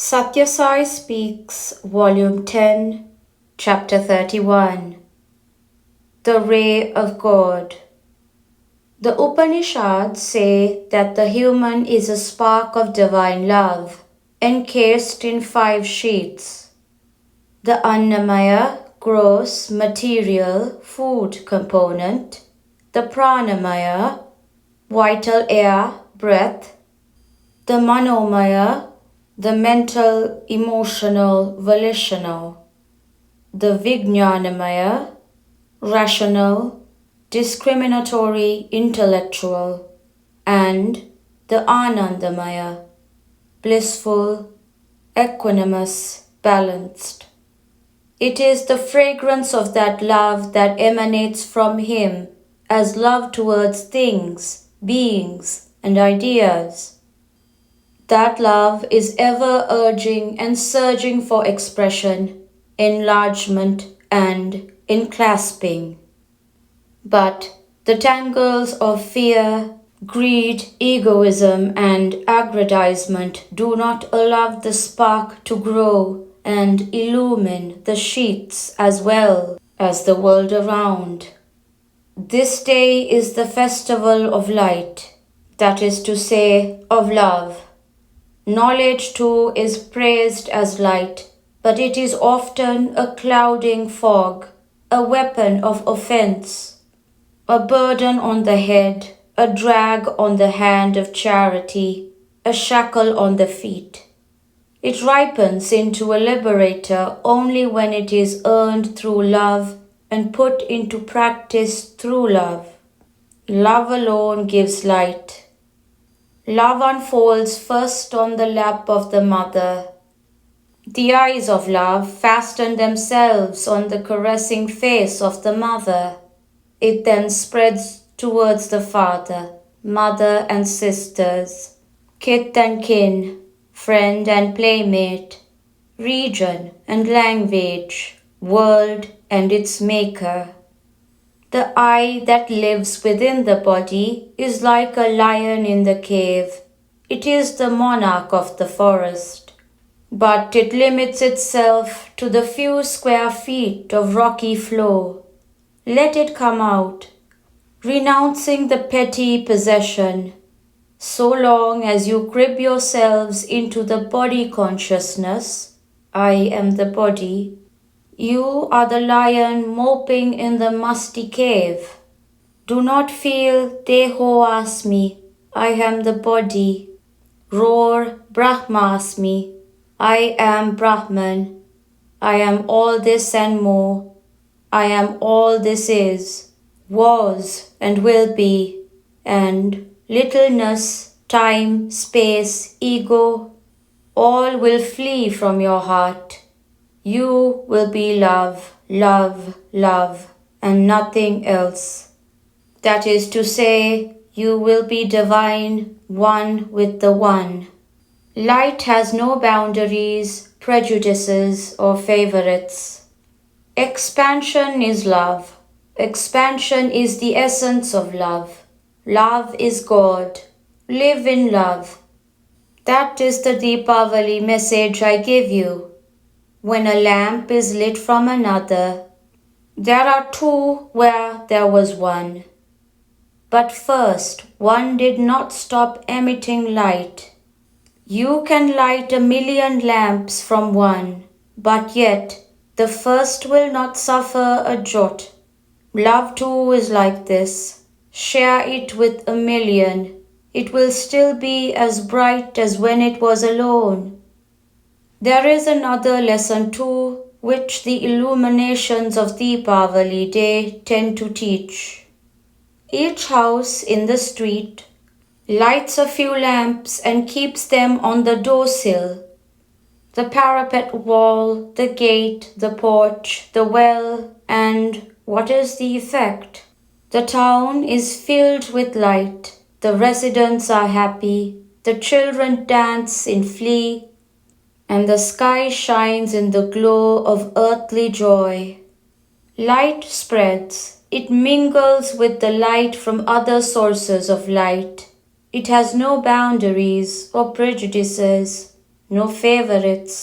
Sathya Sai Speaks, Volume 10, Chapter 31. The Ray of God. The Upanishads say that the human is a spark of divine love, encased in 5 sheaths. The Annamaya, gross, material, food component. The Pranamaya, vital air, breath. The Manomaya, the mental, emotional, volitional. The Vijnanamaya, rational, discriminatory, intellectual. And the Anandamaya, blissful, equanimous, balanced. It is the fragrance of that love that emanates from him as love towards things, beings, and ideas. That love is ever urging and surging for expression, enlargement, and enclasping. But the tangles of fear, greed, egoism, and aggrandizement do not allow the spark to grow and illumine the sheaths as well as the world around. This day is the festival of light, that is to say, of love. Knowledge too is praised as light, but it is often a clouding fog, a weapon of offense, a burden on the head, a drag on the hand of charity, a shackle on the feet. It ripens into a liberator only when it is earned through love and put into practice through love. Love alone gives light. Love unfolds first on the lap of the mother. The eyes of love fasten themselves on the caressing face of the mother. It then spreads towards the father, mother and sisters, kith and kin, friend and playmate, region and language, world and its maker. The I that lives within the body is like a lion in the cave. It is the monarch of the forest. But it limits itself to the few square feet of rocky floor. Let it come out, renouncing the petty possession. So long as you crib yourselves into the body consciousness, I am the body, you are the lion moping in the musty cave. Do not feel Deho Asmi, I am the body. Roar Brahmasmi, I am Brahman. I am all this and more. I am all this is, was and will be, and littleness, time, space, ego, all will flee from your heart. You will be love, love, love, and nothing else. That is to say, you will be divine, one with the One. Light has no boundaries, prejudices, or favorites. Expansion is love. Expansion is the essence of love. Love is God. Live in love. That is the Deepavali message I give you. When a lamp is lit from another, there are 2 where there was 1. But first, one did not stop emitting light. You can light 1,000,000 lamps from one, but yet the first will not suffer a jot. Love too is like this. Share it with 1,000,000. It will still be as bright as when it was alone. There is another lesson too, which the illuminations of Deepavali Day tend to teach. Each house in the street lights a few lamps and keeps them on the doorsill, the parapet wall, the gate, the porch, the well, and what is the effect? The town is filled with light, the residents are happy, the children dance in glee, and the sky shines in the glow of earthly joy. Light spreads. It mingles with the light from other sources of light. It has no boundaries or prejudices, no favorites.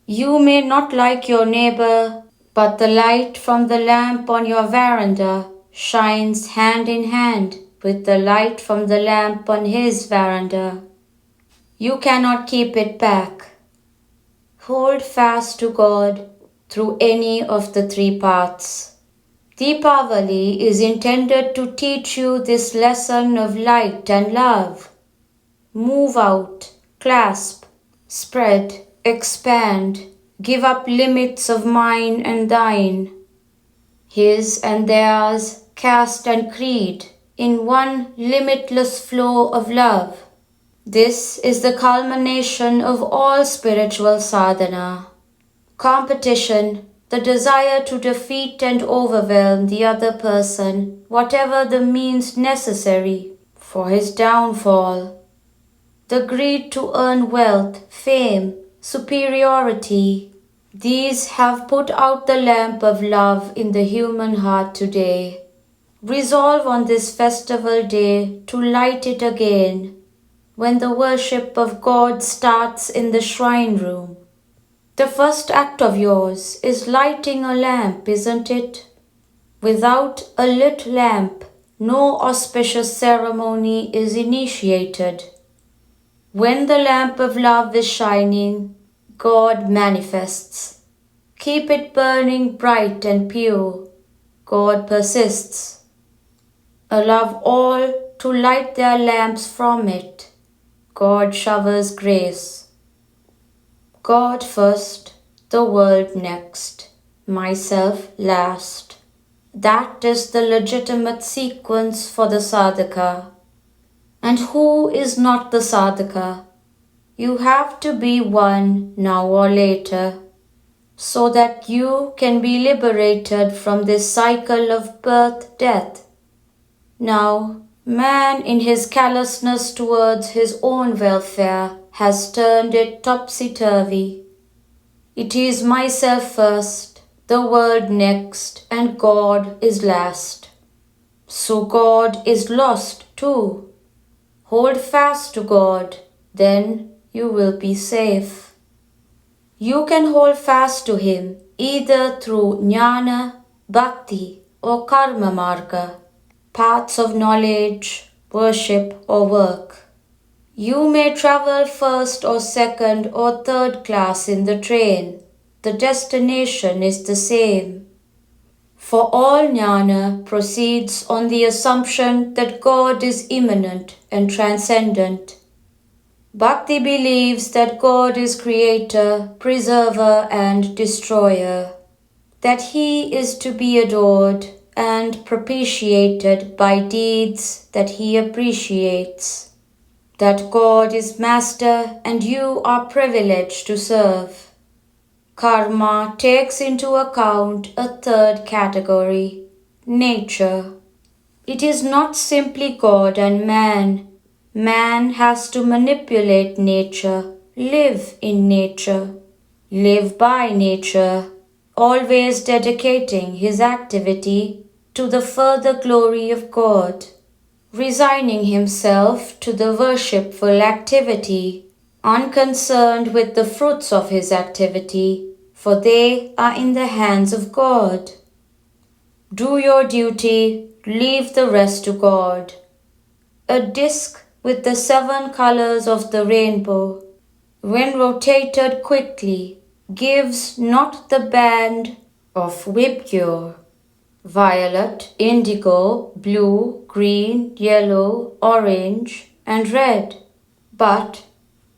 You may not like your neighbor, but the light from the lamp on your veranda shines hand in hand with the light from the lamp on his veranda. You cannot keep it back. Hold fast to God through any of the three paths. Deepavali is intended to teach you this lesson of light and love. Move out, clasp, spread, expand, give up limits of mine and thine, his and theirs, caste and creed, in one limitless flow of love. This is the culmination of all spiritual sadhana. Competition, the desire to defeat and overwhelm the other person, whatever the means necessary for his downfall. The greed to earn wealth, fame, superiority, these have put out the lamp of love in the human heart today. Resolve on this festival day to light it again when the worship of God starts in the shrine room. The first act of yours is lighting a lamp, isn't it? Without a lit lamp, no auspicious ceremony is initiated. When the lamp of love is shining, God manifests. Keep it burning bright and pure. God persists. Allow all to light their lamps from it. God showers grace. God first, the world next, myself last. That is the legitimate sequence for the sadhaka. And who is not the sadhaka? You have to be one now or later, so that you can be liberated from this cycle of birth-death. Now, man in his callousness towards his own welfare has turned it topsy-turvy. It is myself first, the world next, and God is last. So God is lost too. Hold fast to God, then you will be safe. You can hold fast to Him either through jnana, bhakti, or karma marga, paths of knowledge, worship, or work. You may travel first or second or third class in the train. The destination is the same. For all jnana proceeds on the assumption that God is immanent and transcendent. Bhakti believes that God is creator, preserver, and destroyer, that He is to be adored and propitiated by deeds that He appreciates, that God is master and you are privileged to serve. Karma takes into account a third category, nature. It is not simply God and man. Man has to manipulate nature, live in nature, live by nature, always dedicating his activity to the further glory of God, resigning himself to the worshipful activity, unconcerned with the fruits of his activity, for they are in the hands of God. Do your duty, leave the rest to God. A disc with the 7 colors of the rainbow, when rotated quickly, gives not the band of vibgyor, violet, indigo, blue, green, yellow, orange, and red, but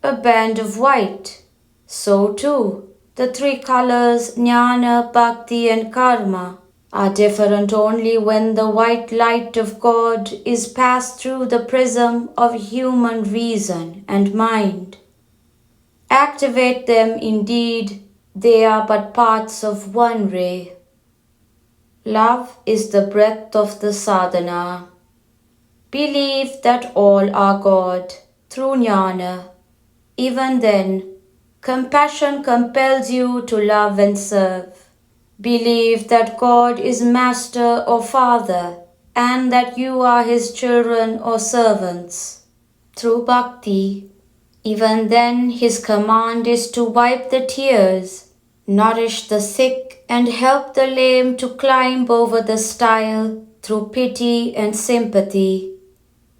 a band of white. So too, the 3 colors jnana, bhakti, and karma are different only when the white light of God is passed through the prism of human reason and mind. Activate them indeed, they are but parts of one ray. Love is the breath of the sadhana. Believe that all are God through jnana. Even then, compassion compels you to love and serve. Believe that God is master or father and that you are his children or servants. Through bhakti, Even then, his command is to wipe the tears, nourish the sick, and help the lame to climb over the stile through pity and sympathy.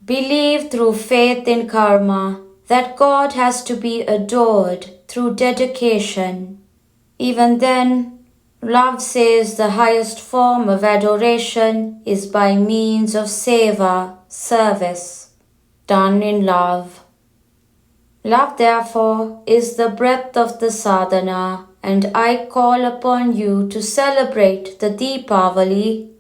Believe through faith in karma that God has to be adored through dedication. Even then, love says the highest form of adoration is by means of seva, service, done in love. Love, therefore, is the breadth of the sadhana, and I call upon you to celebrate the Deepavali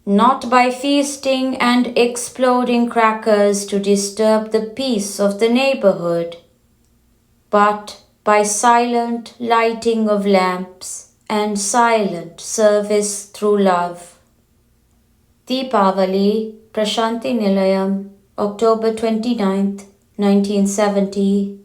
not by feasting and exploding crackers to disturb the peace of the neighborhood, but by silent lighting of lamps and silent service through love. Deepavali, Prashanti Nilayam, October 29th, 1970.